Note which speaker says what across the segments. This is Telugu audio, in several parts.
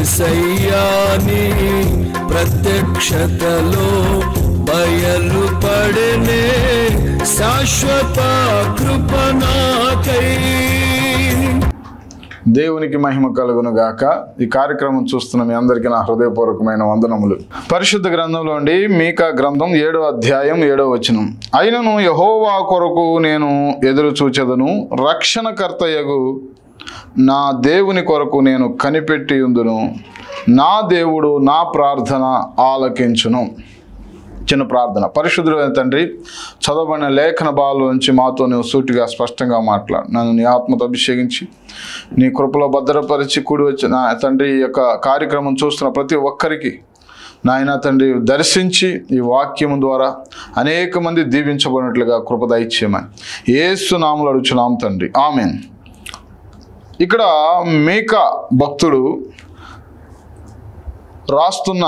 Speaker 1: యేసయ్యాని ప్రత్యక్షతలో బయలుపడనే శాశ్వత కృప నాకై.
Speaker 2: దేవునికి మహిమ కలుగును గాక. ఈ కార్యక్రమం చూస్తున్న మీ అందరికీ నా హృదయపూర్వకమైన వందనములు. పరిశుద్ధ గ్రంథంలో నుండి మీకా గ్రంథం 7వ అధ్యాయం 7వ వచనం. అయినను యెహోవా కొరకు నేను ఎదురు చూచెదను, రక్షణకర్తయగు నా దేవుని కొరకు నేను కనిపెట్టి ఉందును, నా దేవుడు నా ప్రార్థన ఆలకించును. చిన్న ప్రార్థన. పరిశుద్ధుడైన తండ్రి, చదవబడిన లేఖన భాగాల నుంచి మాతో నువ్వు సూటిగా స్పష్టంగా మాట్లాడు. నన్ను నీ ఆత్మతో అభిషేకించి నీ కృపలో భద్రపరిచి కూడి వచ్చిన తండ్రి, ఈ యొక్క కార్యక్రమం చూస్తున్న ప్రతి ఒక్కరికి నాయన తండ్రి దర్శించి ఈ వాక్యం ద్వారా అనేక మంది దీవించబడినట్లుగా కృప దయచేయమని యేసు నామములో అడుగుచున్నాం తండ్రి, ఆమేన్. ఇక్కడ మీకా భక్తుడు రాస్తున్న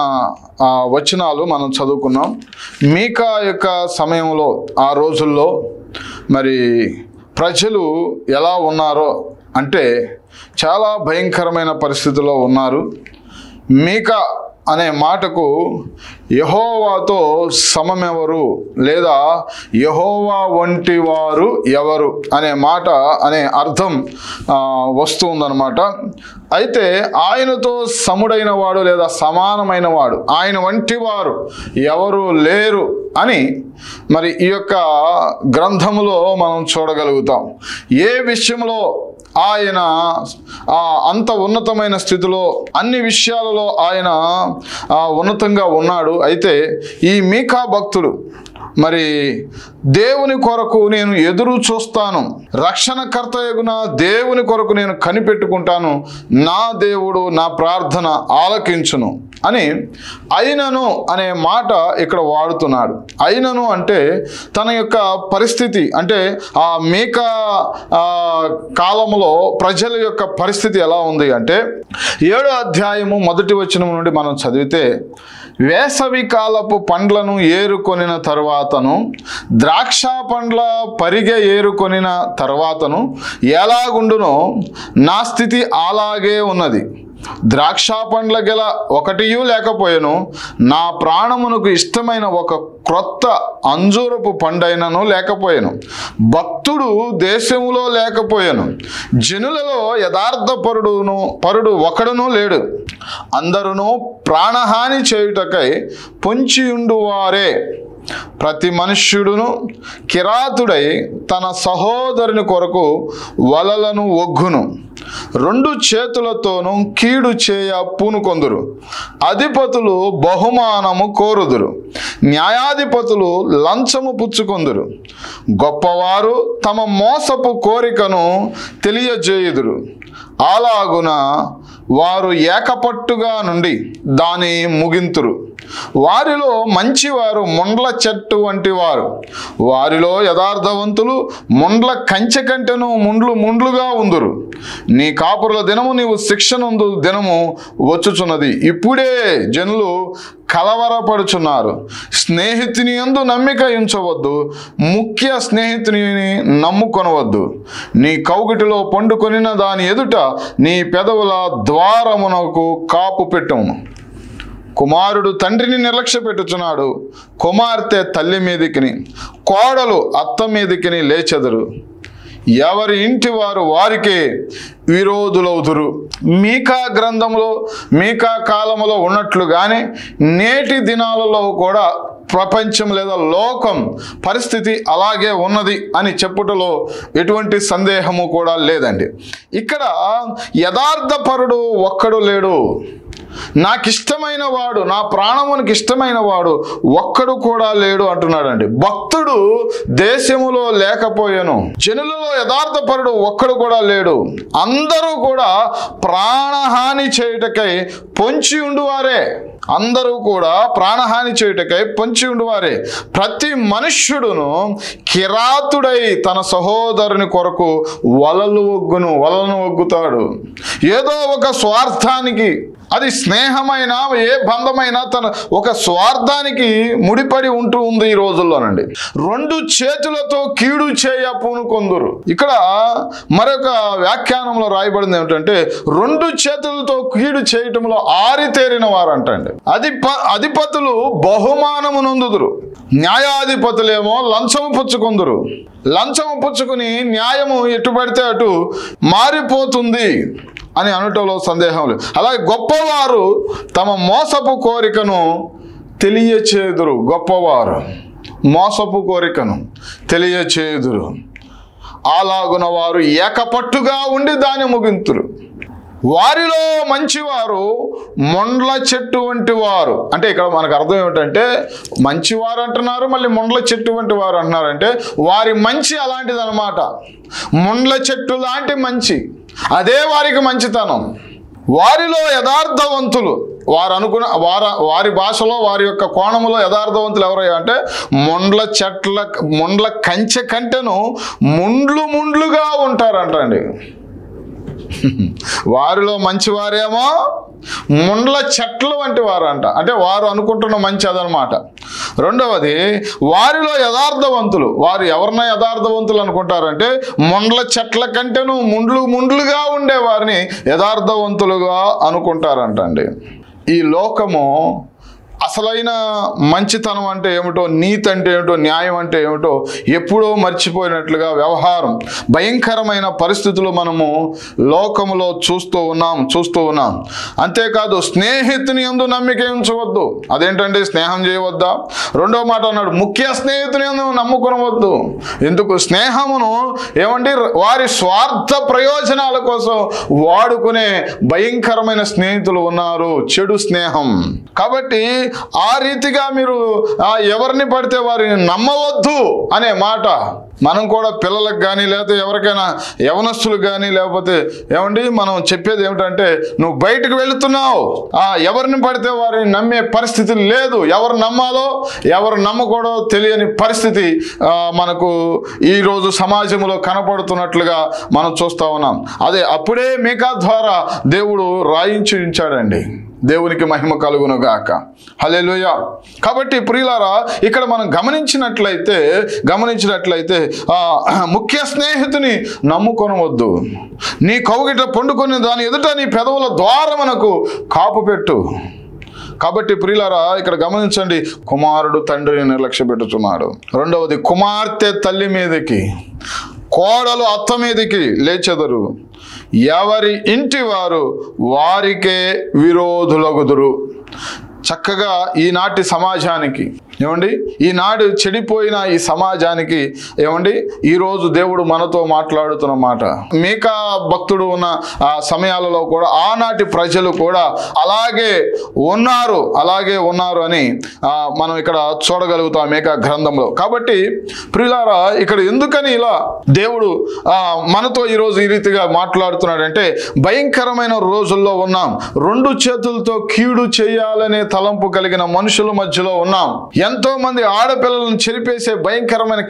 Speaker 2: వచనాలు మనం చదువుకున్నాం. మీకా యొక్క సమయంలో, ఆ రోజుల్లో మరి ప్రజలు ఎలా ఉన్నారో అంటే చాలా భయంకరమైన పరిస్థితుల్లో ఉన్నారు. మీకా అనే మాటకు యెహోవాతో సమమెవరు లేదా యెహోవా వంటి వారు ఎవరు అనే మాట అనే అర్థం వస్తుందన్నమాట. అయితే ఆయనతో సముడైన వాడు లేదా సమానమైన వాడు, ఆయన వంటి వారు ఎవరు లేరు అని మరి ఈ యొక్క గ్రంథములో మనం చూడగలుగుతాం. ఏ విషయంలో ఆయన అంత ఉన్నతమైన స్థితిలో, అన్ని విషయాలలో ఆయన ఉన్నతంగా ఉన్నాడు. అయితే ఈ మీకా భక్తుడు మరి దేవుని కొరకు నేను ఎదురు చూస్తాను, రక్షణకర్తయగు నా దేవుని కొరకు నేను కనిపెట్టుకుంటాను, నా దేవుడు నా ప్రార్థన ఆలకించును అని అయినను అనే మాట ఇక్కడ వాడుతున్నాడు. అయినను అంటే తన యొక్క పరిస్థితి, అంటే ఆ మీకా కాలంలో ప్రజల యొక్క పరిస్థితి ఎలా ఉంది అంటే 7వ అధ్యాయము 1వ వచనం నుండి మనం చదివితే, వేసవి కాలపు పండ్లను ఏరుకొనిన తరువాతను, ద్రాక్ష పండ్ల పరిగె ఏరుకొనిన తరువాతను ఎలాగుండునో నా స్థితి అలాగే ఉన్నది. ద్రాక్ష పండ్ల గెల ఒకటియూ లేకపోయాను, నా ప్రాణమునకు ఇష్టమైన ఒక క్రొత్త అంజూరపు పండైనను లేకపోయాను. భక్తుడు దేశములో లేకపోయాను, జనులలో యథార్థ పరుడు ఒకడునూ లేడు. అందరును ప్రాణహాని చేయుటకై పొంచియుండువారే. ప్రతి మనుష్యుడును కిరాతుడై తన సహోదరుని కొరకు వలలను ఒగ్గును. 2 చేతులతోనూ కీడు చేయ పూనుకొందురు. అధిపతులు బహుమానము కోరుదురు, న్యాయాధిపతులు లంచము పుచ్చుకొందురు. గొప్పవారు తమ మోసపు కోరికను తెలియజేయుదురు. అలాగున వారు ఏకపట్టుగా నుండి దాని ముగింతురు. వారిలో మంచివారు ముండ్ల చెట్టు వంటి వారు, వారిలో యథార్థవంతులు ముండ్ల కంచె కంటెను ముండ్లుగా ఉందురు. నీ కాపురుల దినము నీవు శిక్షనందు దినము వచ్చుచున్నది. ఇప్పుడే జనులు కలవరపడుచున్నారు. స్నేహితుని యందు నమ్మిక ఉంచవద్దు, ముఖ్య స్నేహితుని నమ్ముకొనవద్దు. నీ కౌగిటిలో పండుకొనిన దాని ఎదుట నీ పెదవుల ద్వారమునకు కాపు పెట్టుము. కుమారుడు తండ్రిని నిర్లక్ష్య పెట్టుచున్నాడు, కుమార్తె తల్లి మీదికిని, కోడలు అత్త మీదికిని లేచెదరు. ఎవరి ఇంటి వారు వారికే విరోధులవుదురు. మీకా గ్రంథంలో, మీకా కాలంలో ఉన్నట్లుగానే నేటి దినాలలో కూడా ప్రపంచం లేదా లోకం పరిస్థితి అలాగే ఉన్నది అని చెప్పుటలో ఎటువంటి సందేహము కూడా లేదండి. ఇక్కడ యథార్థపరుడు ఒక్కడు లేడు, నాకిష్టమైన వాడు, నా ప్రాణమునికి ఇష్టమైన వాడు ఒక్కడు కూడా లేడు అంటున్నాడండి. భక్తుడు దేశములో లేకపోయాను, జనులలో యథార్థపరుడు ఒక్కడు కూడా లేడు. అందరూ కూడా ప్రాణహాని చేయుటకై పొంచి ఉండువారే. అందరూ కూడా ప్రాణహాని చేయుటకై పొంచి ఉండువారే. ప్రతి మనుష్యుడును కిరాతుడై తన సహోదరుని కొరకు వలలను ఒగ్గుతాడు. ఏదో ఒక స్వార్థానికి, అది స్నేహమైన ఏ బంధమైనా తన ఒక స్వార్థానికి ముడిపడి ఉంటూ ఉంది ఈ రోజుల్లోనండి. 2 చేతులతో కీడు చేయ పూనుకొందురు. ఇక్కడ మరొక వ్యాఖ్యానంలో రాయబడింది ఏమిటంటే 2 చేతులతో కీడు చేయటంలో ఆరితేరిన వారంటండి. అధిపతులు బహుమానము నొందుదురు, న్యాయాధిపతులేమో లంచము పుచ్చుకొందురు. లంచము పుచ్చుకుని న్యాయము ఎటు పడితే అటు మారిపోతుంది అని అనటంలో సందేహం లేదు. అలాగే గొప్పవారు తమ మోసపు కోరికను తెలియచేదురు. గొప్పవారు మోసపు కోరికను తెలియచేదురు. అలాగున వారు ఏకపట్టుగా ఉండి దాన్ని ముగింతురు. వారిలో మంచివారు మొండ్ల చెట్టు వంటి వారు. అంటే ఇక్కడ మనకు అర్థం ఏమిటంటే మంచివారు అంటున్నారు, మళ్ళీ మొండ్ల చెట్టు వంటి వారు అంటున్నారంటే వారి మంచి అలాంటిది అనమాట. మొండ్ల చెట్టు లాంటి మంచి, అదే వారికి మంచితనం. వారిలో యథార్థవంతులు, వారి భాషలో వారి యొక్క కోణములో యథార్థవంతులు ఎవరయ్యా అంటే మొండ్ల కంచె కంటెను ముండ్లుగా ఉంటారంటండి. వారిలో మంచివారేమో ముండ్ల చెట్లు వంటి వారు అంట. అంటే వారు అనుకుంటున్న మంచి అదనమాట. రెండవది వారిలో యథార్థవంతులు. వారు ఎవరినైనా యథార్థవంతులు అనుకుంటారంటే ముండ్ల చెట్ల కంటేను ముండ్లుగా ఉండే వారిని యథార్థవంతులుగా అనుకుంటారంటండి. ఈ లోకము అసలైన మంచితనం అంటే ఏమిటో, నీతి అంటే ఏమిటో, న్యాయం అంటే ఏమిటో ఎప్పుడో మర్చిపోయినట్లుగా వ్యవహారం, భయంకరమైన పరిస్థితులు మనము లోకములో చూస్తూ ఉన్నాం. అంతేకాదు స్నేహితుని యందు నమ్మిక ఉంచవద్దు. అదేంటంటే స్నేహం చేయవద్దా? రెండో మాట అన్నాడు, ముఖ్య స్నేహితుని యందు నమ్ముకొనవద్దు. ఎందుకు? స్నేహమును ఏమండి వారి స్వార్థ ప్రయోజనాల కోసం వాడుకునే భయంకరమైన స్నేహితులు ఉన్నారు, చెడు స్నేహం. కాబట్టి ఆ రీతిగా మీరు ఎవరిని పడితే వారిని నమ్మవద్దు అనే మాట మనం కూడా పిల్లలకు కానీ లేకపోతే ఎవరికైనా యవనస్తులకు కానీ లేకపోతే ఏమండి మనం చెప్పేది ఏమిటంటే నువ్వు బయటకు వెళుతున్నావు, ఎవరిని పడితే వారిని నమ్మే పరిస్థితి లేదు. ఎవరు నమ్మాలో ఎవరు నమ్మకూడదో తెలియని పరిస్థితి మనకు ఈరోజు సమాజంలో కనపడుతున్నట్లుగా మనం చూస్తూ ఉన్నాం. అప్పుడే మీకా ద్వారా దేవుడు రాయించి ఉంచాడండి. దేవునికి మహిమ కలుగును గాక. హల్లెలూయా. కాబట్టి ప్రియులారా, ఇక్కడ మనం గమనించినట్లయితే ముఖ్య స్నేహితుని నమ్ముకొనవద్దు. నీ కౌగిట పండుకొని దాని ఎదుట నీ పెదవుల ద్వారమునకు కాపు పెట్టు. కాబట్టి ప్రియులారా, ఇక్కడ గమనించండి, కుమారుడు తండ్రిని నిర్లక్ష్య పెట్టుచున్నాడు. రెండవది, కుమార్తె తల్లి మీదకి, కోడలు అత్త మీదకి లేచెదరు. ఎవరి ఇంటి వారు వారికే విరోధులగుదురు. చక్కగా ఈనాటి సమాజానికి ఏమండి, ఈనాడు చెడిపోయిన ఈ సమాజానికి ఏమండి ఈరోజు దేవుడు మనతో మాట్లాడుతున్న మాట. మీకా భక్తుడు ఉన్న సమయాలలో కూడా ఆనాటి ప్రజలు కూడా అలాగే ఉన్నారు అని మనం ఇక్కడ చూడగలుగుతాం మీకా గ్రంథంలో. కాబట్టి ప్రియులారా, ఇక్కడ ఎందుకని ఇలా దేవుడు మనతో ఈరోజు ఈ రీతిగా మాట్లాడుతున్నాడంటే భయంకరమైన రోజుల్లో ఉన్నాం. 2 చేతులతో కీడు చేయాలనే తలంపు కలిగిన మనుషుల మధ్యలో ఉన్నాం. ఎంతో మంది ఆడపిల్లలను చెరిపేసే భయంకరమైన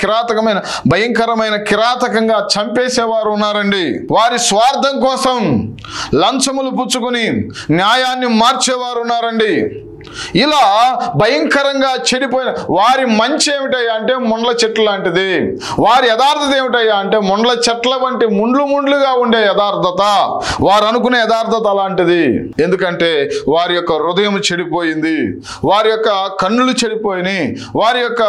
Speaker 2: కిరాతకంగా చంపేసేవారు ఉన్నారండి. వారి స్వార్థం కోసం లంచములు పుచ్చుకుని న్యాయాన్ని మార్చేవారు ఉన్నారండి. ఇలా భయంకరంగా చెడిపోయిన వారి మంచి ఏమిటయ్యా అంటే ముండ్ల చెట్ల లాంటిది. వారి యథార్థత ఏమిటయ్యా అంటే ముండ్ల చెట్ల వంటి ముండ్లుగా ఉండే యథార్థత, వారు అనుకునే యథార్థత అలాంటిది. ఎందుకంటే వారి యొక్క హృదయం చెడిపోయింది, వారి యొక్క కన్నులు చెడిపోయినాయి, వారి యొక్క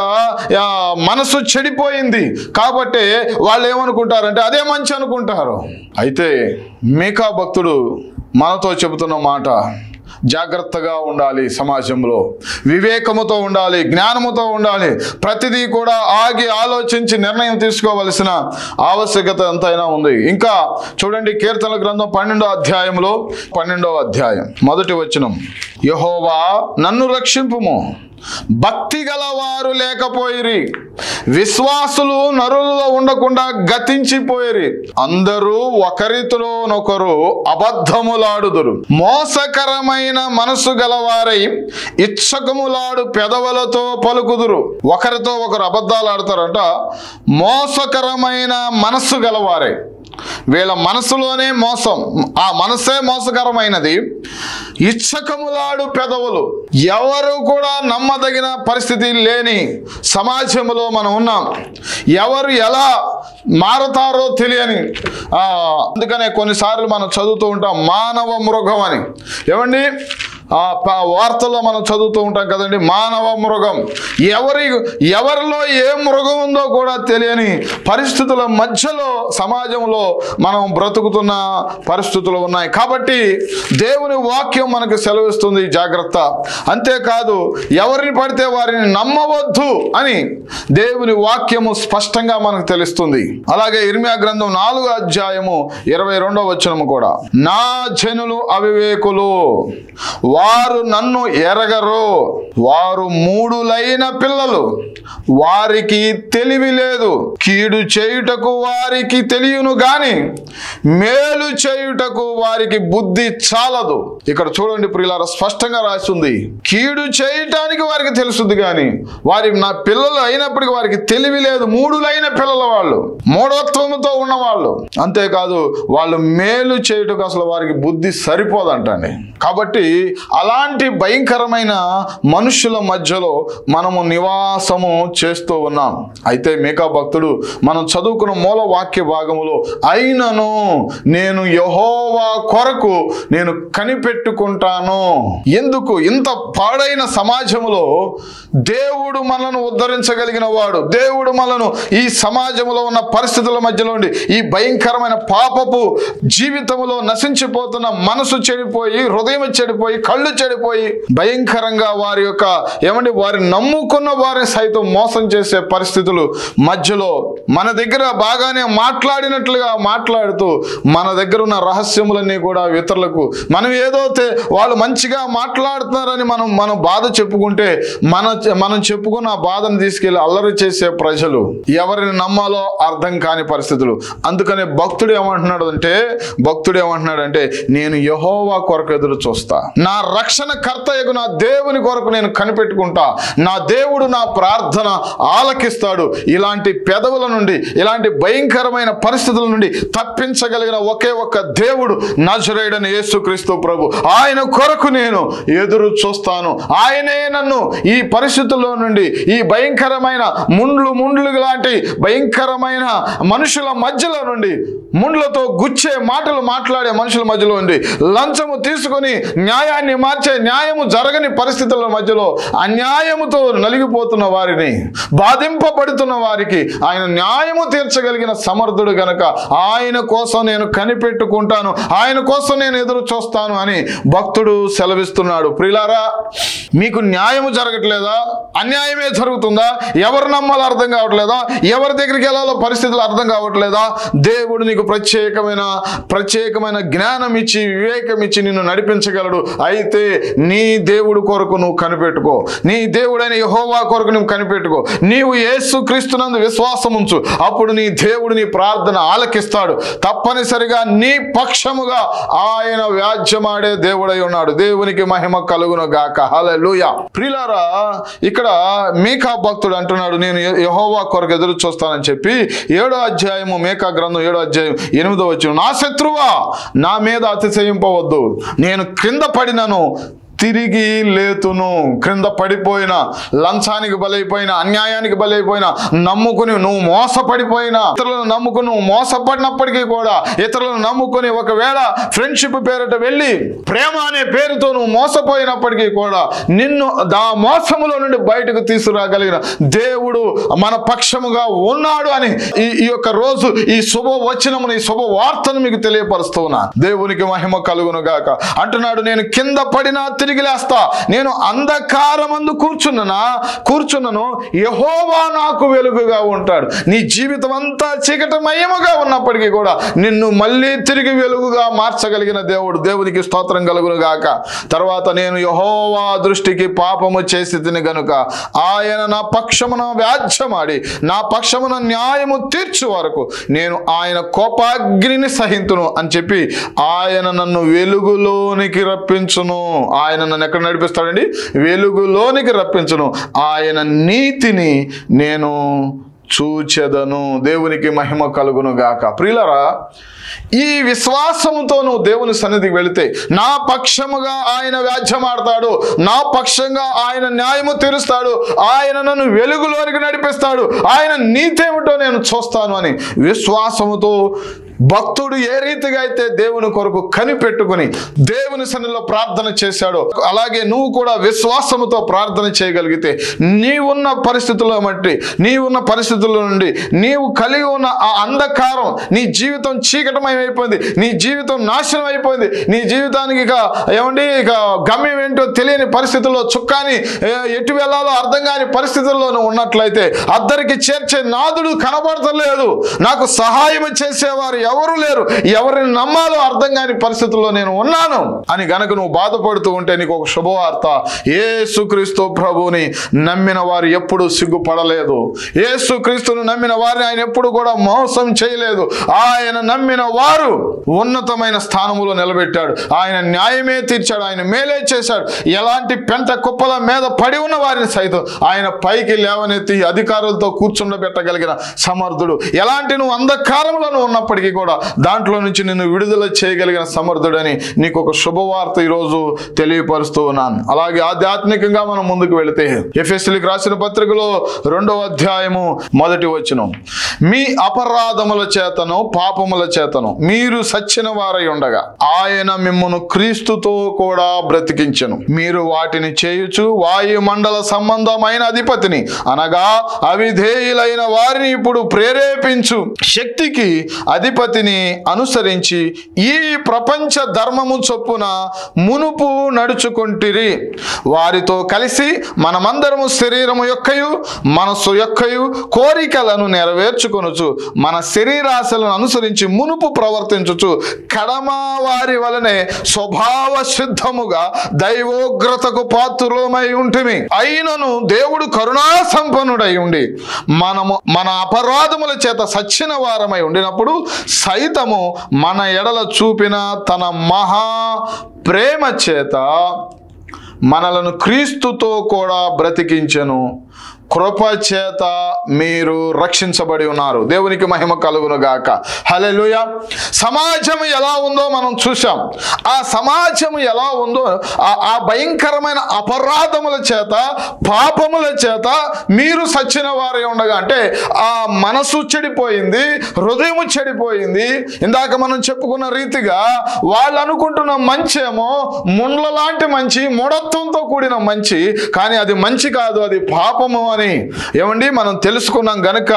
Speaker 2: మనసు చెడిపోయింది. కాబట్టి వాళ్ళు ఏమనుకుంటారంటే అదే మంచి అనుకుంటారు. అయితే మీకా భక్తుడు మనతో చెబుతున్న మాట, జాగ్రత్తగా ఉండాలి, సమాజంలో వివేకముతో ఉండాలి, జ్ఞానముతో ఉండాలి. ప్రతిదీ కూడా ఆగి ఆలోచించి నిర్ణయం తీసుకోవలసిన ఆవశ్యకత ఎంతైనా ఉంది. ఇంకా చూడండి, కీర్తనల గ్రంథం 12వ అధ్యాయం 1వ వచనం, యెహోవా నన్ను రక్షింపుము, భక్తి గలవారు లేకపోయిరి, విశ్వాసులు నరులలో ఉండకుండా గతించిపోయిరి, అందరూ ఒకరితోనొకరు అబద్ధములాడుదురు, మోసకరమైన మనసు గలవారై ఇచ్చకములాడు పెదవులతో పలుకుదురు. ఒకరితో ఒకరు అబద్ధాలు ఆడతారంట. మోసకరమైన మనస్సు గలవారై, వీళ్ళ మనసులోనే మోసం, ఆ మనసే మోసకరమైనది. ఇచ్చకములాడు పెదవులు. ఎవరు కూడా నమ్మదగిన పరిస్థితి లేని సమాజంలో మనం ఉన్నాం. ఎవరు ఎలా మారుతారో తెలియని, అందుకనే కొన్నిసార్లు మనం చదువుతూ ఉంటాం మానవ మృగం అని. ఏమండి, వార్తల్లో మనం చదువుతూ ఉంటాం కదండి, మానవ మృగం. ఎవరిలో ఏ మృగం ఉందో కూడా తెలియని పరిస్థితుల మధ్యలో సమాజంలో మనం బ్రతుకుతున్న పరిస్థితులు ఉన్నాయి. కాబట్టి దేవుని వాక్యం మనకు సెలవిస్తుంది, జాగ్రత్త. అంతేకాదు, ఎవరిని పడితే వారిని నమ్మవద్దు అని దేవుని వాక్యము స్పష్టంగా మనకు తెలుస్తుంది. అలాగే ఇర్మియా గ్రంథం 4వ అధ్యాయము 22వ వచనము కూడా, నా జనులు అవివేకులు, వారు నన్ను ఎరగరు, వారు మూఢులైన పిల్లలు, వారికి తెలివి లేదు. కీడు చేయుటకు వారికి తెలియను గాని మేలు చేయుటకు వారికి బుద్ధి చాలదు. ఇక్కడ చూడండి ప్రియులారా, స్పష్టంగా రాస్తుంది, కీడు చేయటానికి వారికి తెలుస్తుంది కానీ వారి నా పిల్లలు అయినప్పటికీ వారికి తెలివి లేదు. మూఢులైన పిల్లల వాళ్ళు, మూఢత్వముతో ఉన్నవాళ్ళు. అంతేకాదు, వాళ్ళు మేలు చేయుటకు అసలు వారికి బుద్ధి సరిపోదంటండి. కాబట్టి అలాంటి భయంకరమైన మనుషుల మధ్యలో మనము నివాసము చేస్తూ ఉన్నాం. అయితే మీకా భక్తుడు మనం చదువుకున్న మూల వాక్య భాగములో, అయినను నేను యెహోవా కొరకు నేను కనిపెట్టుకుంటాను. ఎందుకు? ఇంత పాడైన సమాజంలో దేవుడు మనను ఉద్ధరించగలిగిన వాడు, దేవుడు మనను ఈ సమాజంలో ఉన్న పరిస్థితుల మధ్యలో ఉండి ఈ భయంకరమైన పాపపు జీవితంలో నశించిపోతున్న మనసు చెడిపోయి, హృదయం చెడిపోయి, కళ్ళు చెడిపోయి భయంకరంగా వారి నమ్ముకున్న వారిని సైతం మోసం చేసే పరిస్థితులు మధ్యలో మన దగ్గర బాగానే మాట్లాడినట్లుగా మాట్లాడుతూ మన దగ్గర ఉన్న రహస్యములన్నీ కూడా ఇతరులకు మనం ఏదో వాళ్ళు మంచిగా మాట్లాడుతున్నారని మనం బాధ చెప్పుకుంటే మనం చెప్పుకున్న ఆ బాధను తీసుకెళ్లి అల్లరి చేసే ప్రజలు, ఎవరిని నమ్మాలో అర్థం కాని పరిస్థితులు. అందుకనే భక్తుడు ఏమంటున్నాడంటే నేను యెహోవా కొరకు ఎదురు చూస్తా, నా రక్షణ కర్తయగు నా దేవుని కొరకు నేను కనిపెట్టుకుంటా, నా దేవుడు నా ప్రార్థన ఆలకిస్తాడు. ఇలాంటి పెదవుల నుండి, ఇలాంటి భయంకరమైన పరిస్థితుల నుండి తప్పించగలిగిన ఒకే ఒక్క దేవుడు నజరేయుడైన యేసుక్రీస్తు ప్రభు. ఆయన కొరకు నేను ఎదురు చూస్తాను. ఆయనే నన్ను ఈ పరిస్థితుల్లో నుండి, ఈ భయంకరమైన ముండ్లు లాంటి భయంకరమైన మనుషుల మధ్యలో నుండి, ముండ్లతో గుచ్చే మాటలు మాట్లాడే మనుషుల మధ్యలో ఉండి, లంచము తీసుకొని న్యాయాన్ని మార్చే, న్యాయము జరగని పరిస్థితుల మధ్యలో అన్యాయముతో నలిగిపోతున్న వారిని, బాధింపబడుతున్న వారికి ఆయన న్యాయము తీర్చగలిగిన సమర్థుడు గనక ఆయన కోసం నేను కనిపెట్టుకుంటాను, ఆయన కోసం నేను ఎదురు చూస్తాను అని భక్తుడు సెలవిస్తున్నాడు. ప్రియులారా, మీకు న్యాయము జరగట్లేదా? అన్యాయమే జరుగుతుందా? ఎవరు నమ్మాలో అర్థం కావట్లేదా? ఎవరి దగ్గరికి వెళ్ళాలో పరిస్థితులు అర్థం కావట్లేదా? దేవుడు నీకు ప్రత్యేకమైన జ్ఞానం ఇచ్చి, వివేకం ఇచ్చి నిన్ను నడిపించగలడు. అయితే నీ దేవుడు కొరకు నువ్వు కనిపెట్టుకో, నీ దేవుడైన యెహోవా కొరకు నువ్వు కనిపెట్టుకో. నీవు యేసుక్రీస్తునందు విశ్వాసం ఉంచు, అప్పుడు నీ దేవుడు నీ ప్రార్థన ఆలకిస్తాడు. తప్పనిసరిగా నీ పక్షముగా ఆయన వ్యాజ్యమాడే దేవుడై ఉన్నాడు. దేవునికి మహిమ కలుగును గాక. హల్లెలూయా. ప్రియులారా, ఇక్కడ మీకా భక్తుడు అంటున్నాడు, నేను యెహోవా కొరకు ఎదురు చూస్తానని చెప్పి 7వ అధ్యాయము, మీకా గ్రంథం 7వ అధ్యాయం 8వ వచనం, నా శత్రువా నా మీద అతిశయింపవద్దు, నేను క్రింద పడినను తిరిగి లేతును. క్రింద పడిపోయిన, లంచానికి బలైపోయిన, అన్యాయానికి బలైపోయిన, నమ్ముకుని నువ్వు మోసపడిపోయిన, ఇతరులను నమ్ముకుని నువ్వు మోసపడినప్పటికీ కూడా, ఇతరులను నమ్ముకుని ఒకవేళ ఫ్రెండ్షిప్ పేరిట వెళ్ళి ప్రేమ అనే పేరుతో నువ్వు మోసపోయినప్పటికీ కూడా నిన్ను ఆ మోసములో నుండి బయటకు తీసుకురాగలిగిన దేవుడు మన పక్షముగా ఉన్నాడు అని ఈ యొక్క రోజు ఈ శుభవచనమును, ఈ శుభవార్తను మీకు తెలియపరుస్తూ ఉన్నా. దేవునికి మహిమ కలుగును గాక. అంటున్నాడు, నేను కింద పడినా తిరిగి లేస్తా, నేను అంధకారమందు కూర్చున్నను, యెహోవా నాకు వెలుగుగా ఉంటాడు. నీ జీవితం అంతా చీకటమయముగా ఉన్నప్పటికీ కూడా నిన్ను మళ్ళీ తిరిగి వెలుగుగా మార్చగలిగిన దేవుడు. దేవునికి స్తోత్రం కలుగును గాక. తర్వాత, నేను యెహోవా దృష్టికి పాపము చేసి తిని గనుక ఆయన నా పక్షమున వ్యాజ్యమాడి నా పక్షమున న్యాయము తీర్చు వరకు నేను ఆయన కోపాగ్నిని సహింతును అని చెప్పి ఆయన నన్ను వెలుగులోనికి రప్పించును. ఆయన నన్ను ఎక్కడ నడిపిస్తాడండి? వెలుగులోనికి రప్పించును. ఆయన నీతిని నేను చూచెదను. దేవునికి మహిమ కలుగును గాక. ప్రియులారా, ఈ విశ్వాసముతో నువ్వు దేవుని సన్నిధికి వెళితే నా పక్షముగా ఆయన వ్యాజ్యమాడతాడు, నా పక్షంగా ఆయన న్యాయము తీరుస్తాడు, ఆయన నన్ను వెలుగులోనికి నడిపిస్తాడు, ఆయన నీతేమిటో నేను చూస్తాను అని విశ్వాసముతో భక్తుడు ఏ రీతిగా అయితే దేవుని కొరకు కనిపెట్టుకుని దేవుని సన్నిధిలో ప్రార్థన చేశాడో అలాగే నువ్వు కూడా విశ్వాసముతో ప్రార్థన చేయగలిగితే నీవున్న పరిస్థితుల్లో బట్టి, నీవున్న పరిస్థితుల నుండి నీవు కలిగి ఉన్న ఆ అంధకారం, నీ జీవితం చీకటమయమైపోయింది, నీ జీవితం నాశనం అయిపోయింది, నీ జీవితానికి ఇక గమ్యం ఏంటో తెలియని పరిస్థితుల్లో, చుక్కాని ఎటు వెళ్ళాలో అర్థం కాని పరిస్థితుల్లో నువ్వు ఉన్నట్లయితే, అద్దరికి చేర్చే నాదుడు కనబడతలేదు, నాకు సహాయం చేసేవారు ఎవరు లేరు, ఎవరిని నమ్మాలో అర్థం కాని పరిస్థితుల్లో నేను ఉన్నాను అని గనక నువ్వు బాధపడుతూ ఉంటే నీకు ఒక శుభవార్త. యేసుక్రీస్తు ప్రభువుని నమ్మిన వారు ఎప్పుడు సిగ్గుపడలేదు. యేసుక్రీస్తును నమ్మిన వారిని ఆయన ఎప్పుడు కూడా మోసం చేయలేదు. ఆయన నమ్మిన వారు ఉన్నతమైన స్థానములో నిలబెట్టాడు. ఆయన న్యాయమే తీర్చాడు, ఆయన మేలే చేశాడు. ఎలాంటి పెంట కుప్పల మీద పడి ఉన్న వారిని సైతం ఆయన పైకి లేవనెత్తి అధికారులతో కూర్చుండబెట్టగలిగిన సమర్థుడు. ఎలాంటి నువ్వు అంధకారంలో ఉన్నప్పటికీ కూడా దాంట్లో నుంచి నిన్ను విడుదల చేయగలిగిన సమర్థుడని నీకు ఒక శుభవార్త ఈరోజు తెలియపరుస్తూ ఉన్నాను. అలాగే ఆధ్యాత్మికంగా మనం ముందుకు వెళితే ఎఫెసీయులకు రాసిన పత్రికలో 2వ అధ్యాయము 1వ వచనం, మీ అపరాధముల చేతను పాపముల చేతను మీరు సచ్చిన వారై ఉండగా ఆయన మిమ్మును క్రీస్తుతో కూడా బ్రతికించెను. మీరు వాటిని చేయుచు వాయుమండల సంబంధమైన అధిపతిని అనగా అవిధేయులైన వారిని ఇప్పుడు ప్రేరేపించు శక్తికి అధిపతిని అనుసరించి ఈ ప్రపంచ ధర్మము చొప్పున మునుపు నడుచుకుంటిరి. వారితో కలిసి మనమందరము శరీరము యొక్కయు మనస్సు యొక్కయు కోరికలను నెరవేర్చుకొనుచు మన శరీరాశలను అనుసరించి మునుపు ప్రవర్తించుచు కడమ వారి వలనే స్వభావ సిద్ధముగా దైవోగ్రతకు పాత్రులమై ఉంటిమి. అయినను దేవుడు కరుణా సంపన్నుడై ఉండి మనము మన అపరాధముల చేత సచ్చిన వారమై ఉండినప్పుడు సైతము మన ఎడల చూపిన తన మహా ప్రేమ చేత మనలను క్రీస్తుతో కూడా బ్రతికించెను. కృప చేత మీరు రక్షించబడి ఉన్నారు. దేవునికి మహిమ కలుగును గాక. హల్లెలూయా. సమాజం ఎలా ఉందో మనం చూసాం. ఆ సమాజం ఎలా ఉందో ఆ భయంకరమైన అపరాధముల చేత పాపముల చేత మీరు సచ్చిన వారే ఉండగా, అంటే ఆ మనసు చెడిపోయింది, హృదయము చెడిపోయింది. ఇందాక మనం చెప్పుకున్న రీతిగా వాళ్ళు అనుకుంటున్న మంచేమో ముండ్ల లాంటి మంచి, మూఢత్వంతో కూడిన మంచి, కానీ అది మంచి కాదు, అది పాపము అని ఏమండి మనం తెలుసుకున్నాం గనుక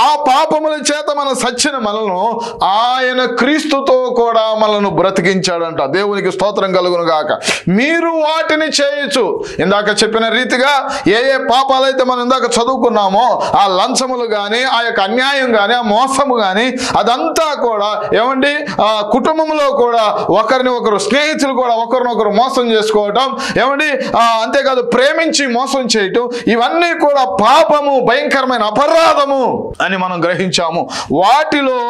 Speaker 2: ఆ పాపముల చేత మనం సచ్చిన మనలను ఆయన క్రీస్తుతో కూడా మనలను బ్రతికించాడంట. దేవునికి స్తోత్రం కలుగును గాక. మీరు వాటిని చేయొచ్చు. ఇందాక చెప్పిన రీతిగా ఏ పాపాలైతే మనం ఇందాక చదువుకున్నామో, ఆ లంచములు కానీ, ఆ యొక్క అన్యాయం కానీ, ఆ మోసము కానీ, అదంతా కూడా ఏమండి కుటుంబంలో కూడా ఒకరిని ఒకరు, స్నేహితులు కూడా ఒకరినొకరు మోసం చేసుకోవటం, ఏమండి అంతేకాదు ప్రేమించి మోసం చేయటం, ఇవన్నీ కూడా పాపము, భయంకరమైన అపరాధము అని మనం గ్రహించాము. వాటిలో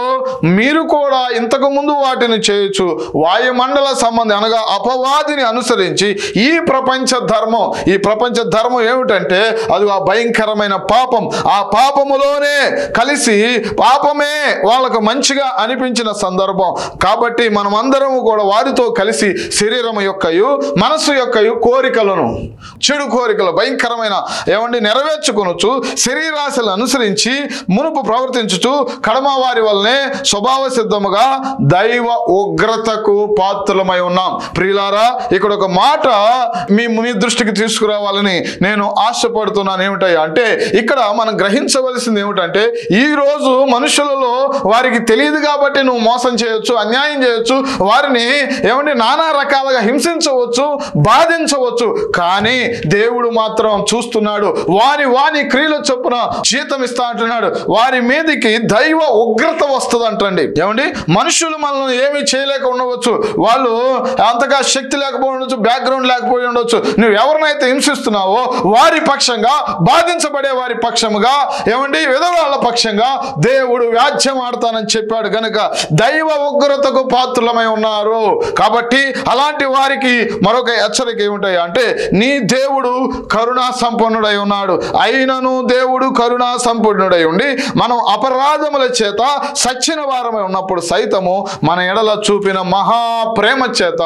Speaker 2: మీరు కూడా ఇంతకు ముందు వాటిని చేయొచ్చు. వాయుమండల సంబంధం అనగా అపవాదిని అనుసరించి ఈ ప్రపంచ ధర్మం ఏమిటంటే అది ఆ భయంకరమైన పాపం. ఆ పాపములోనే కలిసి పాపమే వాళ్ళకు మంచిగా అనిపించిన సందర్భం. కాబట్టి మనమందరము కూడా వారితో కలిసి శరీరము యొక్కయు మనస్సు యొక్కయు కోరికలను, చెడు కోరికలు భయంకరమైన ఏమండి నెరవేర్చుకొనొచ్చు, శరీరాశలను అనుసరించి మునుపు ప్రవర్తించుచు కడమ వారి వల్లనే స్వభావ సిద్ధముగా దైవ ఉగ్రతకు పాత్రులమై ఉన్నాం. ప్రియులారా, ఇక్కడ ఒక మాట మీ దృష్టికి తీసుకురావాలని నేను ఆశపడుతున్నాను. ఏమిటయ్యా అంటే ఇక్కడ మనం గ్రహించవలసింది ఏమిటంటే, ఈ రోజు మనుషులలో వారికి తెలియదు కాబట్టి నువ్వు మోసం చేయొచ్చు, అన్యాయం చేయొచ్చు, వారిని ఏమంటే నానా రకాలుగా హింసించవచ్చు, బాధించవచ్చు. కానీ దేవుడు మాత్రం చూస్తున్నాడు. వాని క్రియల చొప్పున జీతం ఇస్తా అంటున్నాడు. వారి మీదకి దైవ ఉగ్రత వస్తుంది అంటండి. ఏమండి మనుషులు మనల్ని ఏమీ చేయలేక ఉండవచ్చు, వాళ్ళు అంతగా శక్తి లేకపోయి ఉండొచ్చు, బ్యాక్గ్రౌండ్ లేకపోయి ఉండొచ్చు. నువ్వు ఎవరినైతే హింసిస్తున్నావో వారి పక్షంగా, బాధించబడే వారి పక్షముగా, ఏమండి విధవాళ్ళ పక్షంగా దేవుడు వ్యాజ్యం ఆడతానని చెప్పాడు గనుక దైవ ఉగ్రతకు పాత్రులమై ఉన్నారు. కాబట్టి అలాంటి వారికి మరొక హెచ్చరిక ఏమిటాయి అంటే, నీ దేవుడు కరుణా సంపన్నుడై ఉన్నాడు. అయినను దేవుడు కరుణా సంపూర్ణుడై ఉండి మనం అపరాధముల చేత సచ్చిన వారమై ఉన్నప్పుడు సైతము మన ఎడల చూపిన మహా ప్రేమ చేత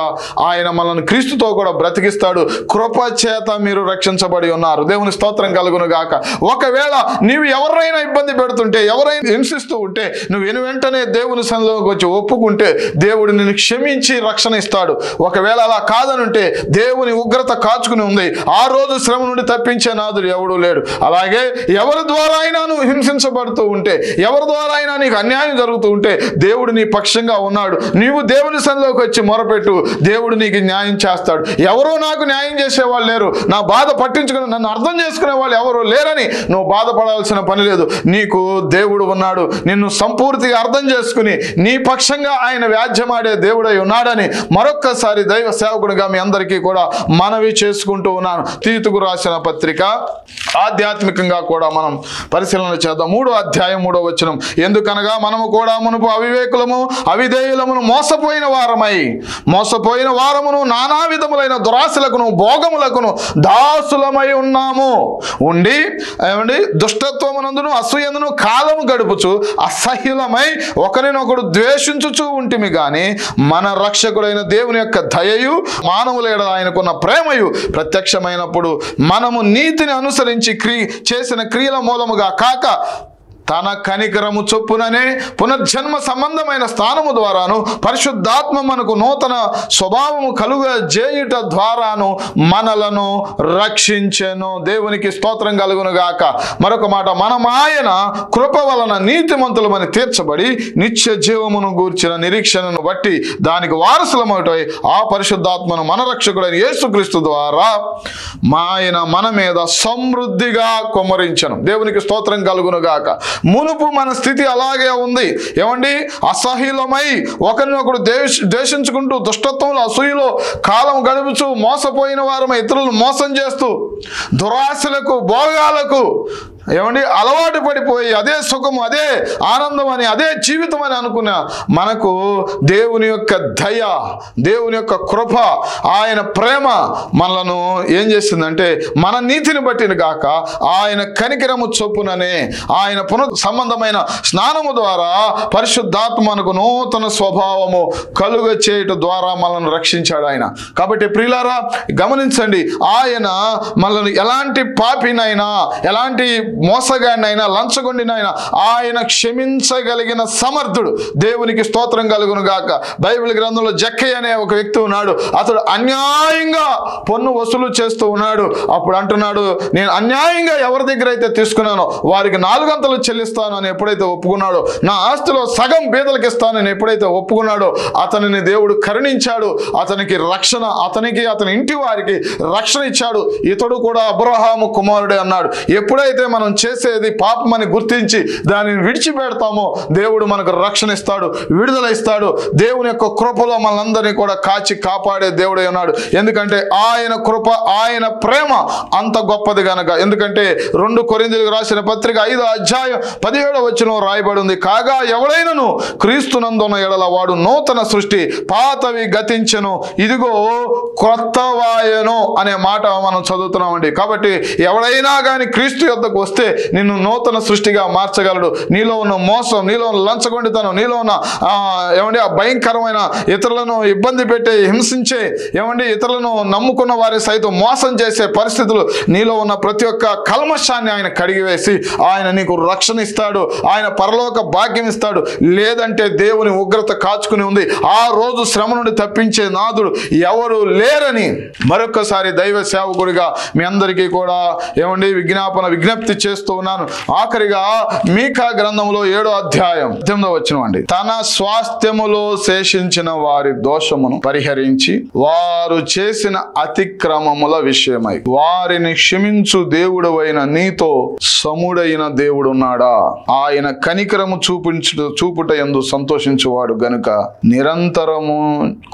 Speaker 2: ఆయన మనల్ని క్రీస్తుతో కూడా బ్రతికిస్తాడు. కృప చేత మీరు రక్షించబడి ఉన్నారు. దేవుని స్తోత్రం కలుగును గాక. ఒకవేళ నీవు ఎవరైనా ఇబ్బంది పెడుతుంటే, ఎవరైనా హింసిస్తూ ఉంటే, నువ్వు వెంటనే దేవుని సన్నిధిలోకి వచ్చి ఒప్పుకుంటే దేవుడు నిన్ను క్షమించి రక్షణ ఇస్తాడు. ఒకవేళ అలా కాదనుంటే దేవుని ఉగ్రత కాచుకుని ఉంది. ఆ రోజు శ్రమ నుండి తప్పించే నాదుడు ఎవడూ లేడు. అలాగే ఎవరి ద్వారా అయినా నువ్వు హింసించబడుతూ ఉంటే, ఎవరి ద్వారా అయినా నీకు అన్యాయం జరుగుతూ ఉంటే దేవుడు నీ పక్షంగా ఉన్నాడు. నీవు దేవుని సన్నిధిలోకి వచ్చి మొరపెట్టు, దేవుడు నీకు న్యాయం చేస్తాడు. ఎవరో నాకు న్యాయం చేసేవాళ్ళు లేరు, నా బాధ పట్టించుకుని నన్ను అర్థం చేసుకునే వాళ్ళు ఎవరో లేరని నువ్వు బాధపడాల్సిన పని లేదు. నీకు దేవుడు ఉన్నాడు. నిన్ను సంపూర్తిగా అర్థం చేసుకుని నీ పక్షంగా ఆయన వ్యాజ్యమాడే దేవుడై ఉన్నాడని మరొక్కసారి దైవ సేవకుడిగా మీ అందరికీ కూడా మనవి చేసుకుంటూ ఉన్నాను. తీతుకు రాసిన పత్రిక ఆధ్యాత్మికంగా కూడా మనం పరిశీలన చేద్దాం. 3వ అధ్యాయం 3వ వచనం. ఎందుకనగా మనము కూడా మునుపు అవివేకులము అవిధేయులమును మోసపోయిన వారమును నానా విధములైన దురాశలకును భోగములకును దాసులమై ఉన్నాము. ఉండి దుష్టత్వమునందును అసూయందును కాలము గడుపుచు అసహ్యులమై ఒకరినొకడు ద్వేషించుచూ ఉంటిమి గాని మన రక్షకుడైన దేవుని యొక్క దయయు మానవుల ఎడల ఆయనకున్న ప్రేమయు ప్రత్యక్షమైనప్పుడు మనము నీతిని అనుసరించి చేసిన క్రియల మూలముగా కాక తన కనికరము చొప్పుననే పునర్జన్మ సంబంధమైన స్థానము ద్వారాను పరిశుద్ధాత్మ మనకు నూతన స్వభావము కలుగజేయుట ద్వారాను మనలను రక్షించెను. దేవునికి స్తోత్రం కలుగును గాక. మరొక మాట, మనం ఆయన కృప వలన నీతిమంతులమని తీర్చబడి నిత్య జీవమును గూర్చిన నిరీక్షణను బట్టి దానికి వారసులమవుటై ఆ పరిశుద్ధాత్మను మన రక్షకుడైన యేసుక్రీస్తు ద్వారా ఆయన మన మీద సమృద్ధిగా కుమ్మరించెను. దేవునికి స్తోత్రం కలుగును గాక. మునుపు మన స్థితి అలాగే ఉంది. అసహ్యులమై ఒకరినొకడు ద్వేషించుకుంటూ దుష్టత్వంలో అసూయలో కాలం గడుపుచూ మోసపోయిన వారమై ఇతరులను మోసం చేస్తూ దురాశలకు భోగాలకు అలవాటు పడిపోయి అదే సుఖము అదే ఆనందం అని అదే జీవితం అని అనుకున్న మనకు దేవుని యొక్క దయ, దేవుని యొక్క కృప, ఆయన ప్రేమ మనలను ఏం చేసిందంటే మన నీతిని బట్టిన గాక ఆయన కనికరము చొప్పుననే ఆయన సంబంధమైన స్నానము ద్వారా పరిశుద్ధాత్మ మనకు నూతన స్వభావము కలుగ చేయటం ద్వారా మనల్ని రక్షించాడు ఆయన. కాబట్టి ప్రియులారా గమనించండి, ఆయన మనల్ని ఎలాంటి పాపినైనా ఎలాంటి మోసగాడినైనా లంచగొండినైనా ఆయన క్షమించగలిగిన సమర్థుడు. దేవునికి స్తోత్రం కలుగును గాక. బైబిల్ గ్రంథంలో జక్కయ్య అనే ఒక వ్యక్తి ఉన్నాడు. అతడు అన్యాయంగా పన్ను వసూలు చేస్తూ ఉన్నాడు. అప్పుడు అంటున్నాడు, నేను అన్యాయంగా ఎవరి దగ్గర అయితే తీసుకున్నానో వారికి 4 అంతలు చెల్లిస్తాను అని ఎప్పుడైతే ఒప్పుకున్నాడో, నా ఆస్తిలో సగం బీదలకు ఇస్తానని ఎప్పుడైతే ఒప్పుకున్నాడో అతనిని దేవుడు కరుణించాడు. అతనికి రక్షణ, అతనికి అతని ఇంటి వారికి రక్షణ ఇచ్చాడు. ఇతడు కూడా అబ్రహాము కుమారుడే అన్నాడు. ఎప్పుడైతే మనం చేసేది పాపమని గుర్తించి దానిని విడిచిపెడతామో దేవుడు మనకు రక్షణ ఇస్తాడు, విడుదల ఇస్తాడు. దేవుని యొక్క కృపలో మనందరినీ కూడా కాచి కాపాడే దేవుడై ఉన్నాడు. ఎందుకంటే ఆయన కృప, ఆయన ప్రేమ అంత గొప్పది గనక. ఎందుకంటే 2 కొరింథీయులకు రాసిన పత్రిక 5వ అధ్యాయం 17వ వచనం రాయబడి ఉంది, కాగా ఎవడైనను క్రీస్తునందున్న ఎడల వాడు నూతన సృష్టి, పాతవి గతించెను, ఇదిగో క్రొత్తవాయెను అనే మాట మనం చదువుతున్నామండి. కాబట్టి ఎవడైనా కానీ క్రీస్తు యొద్దకు వస్తే నిన్ను నూతన సృష్టిగా మార్చగలడు. నీలో ఉన్న మోసం, నీలో ఉన్న లంచగొండితనం, నీలో ఉన్న ఆ భయంకరమైన ఇతరులను ఇబ్బంది పెట్టే, హింసించే, ఇతరులను నమ్ముకున్న వారి సైతం మోసం చేసే పరిస్థితులు, నీలో ఉన్న ప్రతి ఒక్క కల్మషాన్ని ఆయన కడిగివేసి ఆయన నీకు రక్షణ ఇస్తాడు. ఆయన పరలోక భాగ్యం ఇస్తాడు. లేదంటే దేవుని ఉగ్రత కాచుకుని ఉంది. ఆ రోజు శ్రమ నుండి తప్పించే నాదుడు ఎవరు లేరని మరొకసారి దైవ సేవకుడిగా మీ అందరికీ కూడా విజ్ఞప్తి చేస్తూ ఉన్నాను. ఆఖరిగా మీకా గ్రంథంలో 7వ అధ్యాయం 18వ వచనం అండి. తన స్వాస్థ్యములో శేషించిన వారి దోషమును పరిహరించి వారు చేసిన అతిక్రమముల విషయమై వారిని క్షమించు దేవుడవైన నీతో సముడైన దేవుడున్నాడా? ఆయన కనికరము చూపుట యందు సంతోషించువాడు గనుక నిరంతరము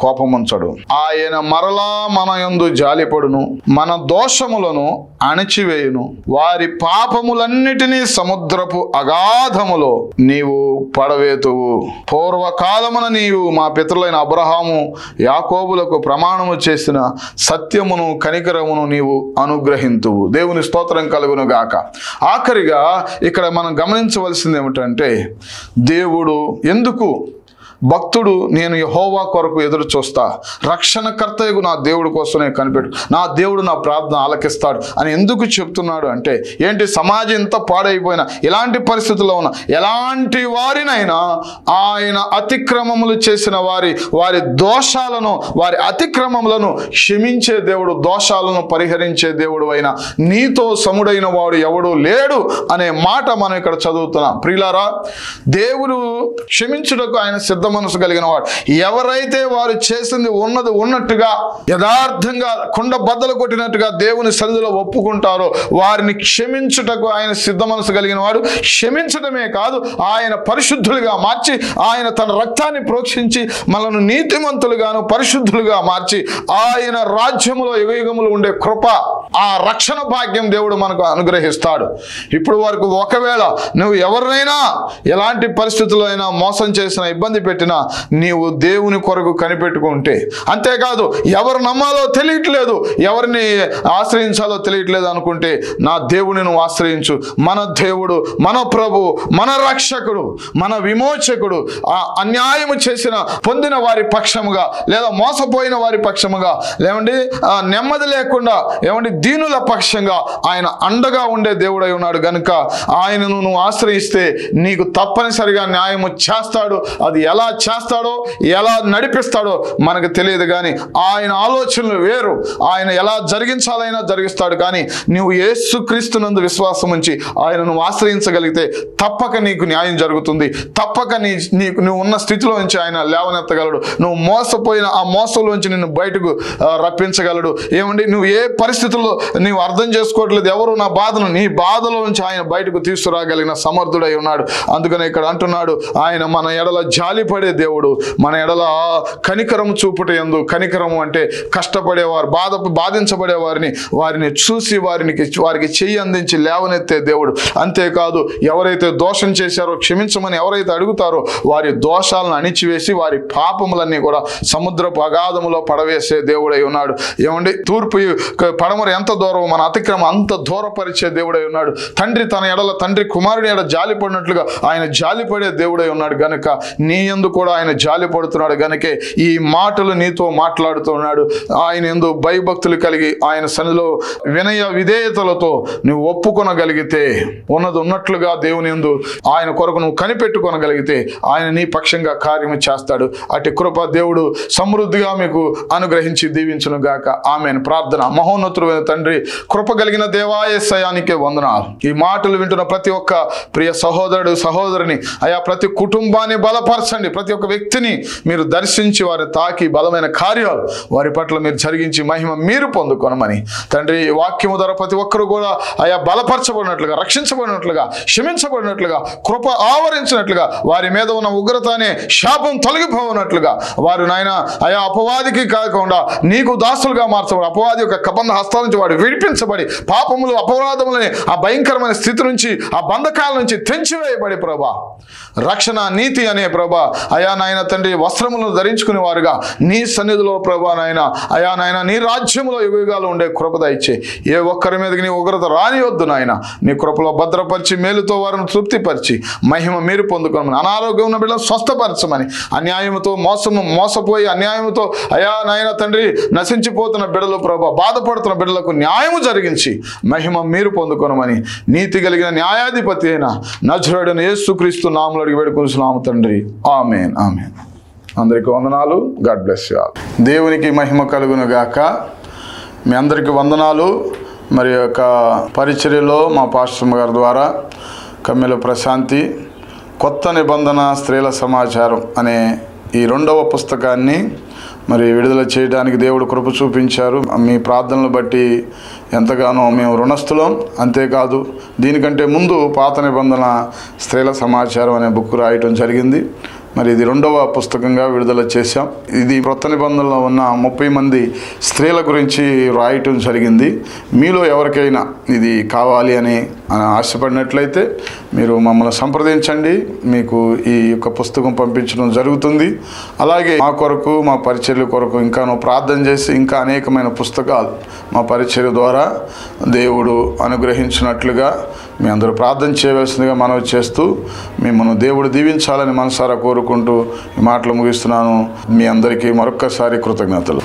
Speaker 2: కోపముంచడు. ఆయన మరలా మన యందు జాలిపడును, మన దోషములను అణచివేయును, వారి పాప పాపములన్నిటినీ సముద్రపు అగాధములో నీవు పడవేతువు. పూర్వకాలమున నీవు మా పితరులైన అబ్రహాము యాకోబులకు ప్రమాణము చేసిన సత్యమును కనికరమును నీవు అనుగ్రహింతువు. దేవుని స్తోత్రం కలుగును గాక. ఆఖరిగా ఇక్కడ మనం గమనించవలసింది ఏమిటంటే, దేవుడు ఎందుకు భక్తుడు నేను యెహోవా కొరకు ఎదురు చూస్తా, రక్షణకర్తయగు నా దేవుడి కోసమే కనిపెట్టు, నా దేవుడు నా ప్రార్థన ఆలకిస్తాడు అని ఎందుకు చెప్తున్నాడు అంటే, ఏంటి సమాజం ఇంత పాడైపోయినా, ఇలాంటి పరిస్థితుల్లో ఉన్న ఎలాంటి వారినైనా ఆయన అతిక్రమములు చేసిన వారి దోషాలను, వారి అతిక్రమములను క్షమించే దేవుడు, దోషాలను పరిహరించే దేవుడు అయిన నీతో సముడైన వాడు ఎవడు లేడు అనే మాట మనం ఇక్కడ చదువుతున్నాం. ప్రియులారా, దేవుడు క్షమించుటకు ఆయన సిద్ధ మనసు కలిగిన వాడు. ఎవరైతే వారు చేసింది ఉన్నది ఉన్నట్టుగా యథార్థంగా కుండ బద్దలు కొట్టినట్టుగా దేవుని సన్నిధిలో ఒప్పుకుంటారో వారిని క్షమించుటకు ఆయన సిద్ధ మనసు కలిగిన వాడు. క్షమించడమే కాదు, ఆయన పరిశుద్ధులుగా మార్చి, ఆయన తన రక్తాన్ని ప్రోక్షించి మనను నీతిమంతులుగాను పరిశుద్ధులుగా మార్చి ఆయన రాజ్యములో యుగయుగములు ఉండే కృప, ఆ రక్షణ భాగ్యం దేవుడు మనకు అనుగ్రహిస్తాడు. ఇప్పుడు వరకు ఒకవేళ నువ్వు ఎవరినైనా ఎలాంటి పరిస్థితుల్లో అయినా మోసం చేసిన, ఇబ్బంది పెట్టినా నీవు దేవుని కొరకు కనిపెట్టుకుంటే, అంతేకాదు ఎవరు నమ్మాలో తెలియట్లేదు, ఎవరిని ఆశ్రయించాలో తెలియట్లేదు అనుకుంటే, నా దేవుని నువ్వు ఆశ్రయించు. మన దేవుడు, మన ప్రభు, మన రక్షకుడు, మన విమోచకుడు ఆ అన్యాయము చేసిన పొందిన వారి పక్షముగా, లేదా మోసపోయిన వారి పక్షముగా, లేవండి నెమ్మది లేకుండా ఏమండి దీనుల పక్షంగా ఆయన అండగా ఉండే దేవుడై ఉన్నాడు. గనుక ఆయనను నువ్వు ఆశ్రయిస్తే నీకు తప్పనిసరిగా న్యాయము చేస్తాడు. అది ఎలా చేస్తాడో, ఎలా నడిపిస్తాడో మనకు తెలియదు, కానీ ఆయన ఆలోచనలు వేరు. ఆయన ఎలా జరిగించాలైనా జరిగిస్తాడు. కానీ నువ్వు యేసుక్రీస్తునందు విశ్వాసం ఉంచి ఆయన నువ్వు ఆశ్రయించగలిగితే తప్పక నీకు న్యాయం జరుగుతుంది. తప్పక నువ్వు ఉన్న స్థితిలో నుంచి ఆయన లేవనెత్తగలడు. నువ్వు మోసపోయిన ఆ మోసంలోంచి నిన్ను బయటకు రప్పించగలడు. ఏమండి, నువ్వు ఏ పరిస్థితుల్లో నీవు అర్థం చేసుకోవట్లేదు, ఎవరు నా బాధను, నీ బాధలో నుంచి ఆయన బయటకు తీసుకురాగలిగిన సమర్థుడై ఉన్నాడు. అందుకనే ఇక్కడ అంటున్నాడు, ఆయన మన ఎడల జాలిపడే దేవుడు, మన ఎడల కనికరం చూపుట యందు, కనికరము అంటే కష్టపడేవారు, బాధించబడే వారిని చూసి వారికి చెయ్యి అందించి లేవనెత్తే దేవుడు. అంతేకాదు ఎవరైతే దోషం చేశారో క్షమించమని ఎవరైతే అడుగుతారో వారి దోషాలను అణిచివేసి వారి పాపములన్నీ కూడా సముద్రపు అగాధములో పడవేసే దేవుడై ఉన్నాడు. ఏమండి, తూర్పు పడమర ఎంత దూరం మన అతిక్రమం అంత దూరపరిచే దేవుడై ఉన్నాడు. తండ్రి కుమారుని ఎడల జాలిపడినట్లుగా ఆయన జాలిపడే దేవుడై ఉన్నాడు. గనుక నీ యందు కూడా ఆయన జాలి పడుతున్నాడు. గనుకే ఈ మాటలు నీతో మాట్లాడుతున్నాడు. ఆయన యందు భయభక్తులు కలిగి ఆయన సన్నిధిలో వినయ విధేయతలతో నువ్వు ఒప్పుకొనగలిగితే, ఉన్నది ఉన్నట్లుగా దేవుని యందు ఆయన కొరకు నువ్వు కనిపెట్టుకొనగలిగితే ఆయన నీ పక్షంగా కార్యము చేస్తాడు. అటు కృప దేవుడు సమృద్ధిగా మీకు అనుగ్రహించి దీవించును గాక. ఆమేన్. ప్రార్థన. మహోన్నతుడైన తండ్రి, కృప కలిగిన దేవా యేసయ్యానికే వందనాలు. ఈ మాటలు వింటున్న ప్రతి ఒక్క ప్రియ సహోదరుడు సహోదరుని అయా ప్రతి కుటుంబాన్ని బలపరచండి. ప్రతి ఒక్క వ్యక్తిని మీరు దర్శించి వారిని తాకి బలమైన కార్యాలు వారి పట్ల మీరు జరిగించి మహిమ మీరు పొందుకొనమని తండ్రి, వాక్యము ద్వారా ప్రతి ఒక్కరు కూడా అయా బలపరచబడినట్లుగా, రక్షించబడినట్లుగా, క్షమించబడినట్లుగా, కృప ఆవరించినట్లుగా, వారి మీద ఉన్న ఉగ్రత అనే శాపం తొలగిపోనట్లుగా వారు నాయన అయా అపవాదికి కాకుండా నీకు దాసులుగా మార్చబడి, అపవాది యొక్క కబంధ హస్తాల నుంచి వాడు విడిపించబడి, పాపములు అపరాధములని ఆ భయంకరమైన స్థితి నుంచి, ఆ బంధకాల నుంచి తెంచివేయబడి ప్రభా, రక్షణ నీతి అనే ప్రభా అయా నాయన తండ్రి వస్త్రములను ధరించుకునే వారుగా నీ సన్నిధిలో ప్రభా నాయన అయా నాయన నీ రాజ్యంలో యుగాలు ఉండే కృప దయచే. ఏ ఒక్కరి మీదకి నీ ఉగ్రత రానివద్దు నాయన. నీ కృపలో భద్రపరిచి మేలుతో వారిని తృప్తిపరిచి మహిమ మీరు పొందుకోమని, అనారోగ్యం ఉన్న బిడ్డలు స్వస్థపరచమని, అన్యాయముతో మోసపోయి అన్యాయముతో అయా నాయన తండ్రి నశించిపోతున్న బిడ్డలు ప్రభా, బాధపడుతున్న బిడ్డలకు న్యాయము జరిగించి మహిమ మీరు పొందుకోనమని నీతి కలిగిన న్యాయాధిపతి అయిన నజరేయుడైన యేసుక్రీస్తు నామములో అడిగి వేడుకొనుచున్నాము తండ్రి. ఆమేన్. ఆమేన్. అందరికీ వందనాలు. God bless you all. దేవునికి మహిమ కలుగును గాక. మీ అందరికీ వందనాలు. మరి యొక్క పరిచర్యలో మా పాస్టర్ గారి ద్వారా కమ్మెల ప్రశాంతి కొత్త నిబంధన స్త్రీల సమాచారం అనే ఈ 2వ పుస్తకాన్ని మరి విడుదల చేయడానికి దేవుడు కృప చూపించారు. మీ ప్రార్థనలు బట్టి ఎంతగానో మేము రుణస్థులం. అంతేకాదు దీనికంటే ముందు పాత నిబంధన స్త్రీల సమాచారం అనే బుక్ రాయటం జరిగింది. మరి ఇది 2వ పుస్తకంగా విడుదల చేశాం. ఇది క్రొత్త నిబంధనలో ఉన్న 30 మంది స్త్రీల గురించి రాయటం జరిగింది. మీలో ఎవరికైనా ఇది కావాలి అని ఆశపడినట్లయితే మీరు మమ్మల్ని సంప్రదించండి, మీకు ఈ యొక్క పుస్తకం పంపించడం జరుగుతుంది. అలాగే మా కొరకు, మా పరిచర్య కొరకు ఇంకాను ప్రార్థన చేసి ఇంకా అనేకమైన పుస్తకాలు మా పరిచర్య ద్వారా దేవుడు అనుగ్రహించినట్లుగా మీ అందరూ ప్రార్థన చేయవలసిందిగా మనవి చేస్తూ మిమ్మల్ని దేవుడు దీవించాలని మనసారా కోరుకుంటూ ఈ మాటలు ముగిస్తున్నాను. మీ అందరికీ మరొక్కసారి కృతజ్ఞతలు.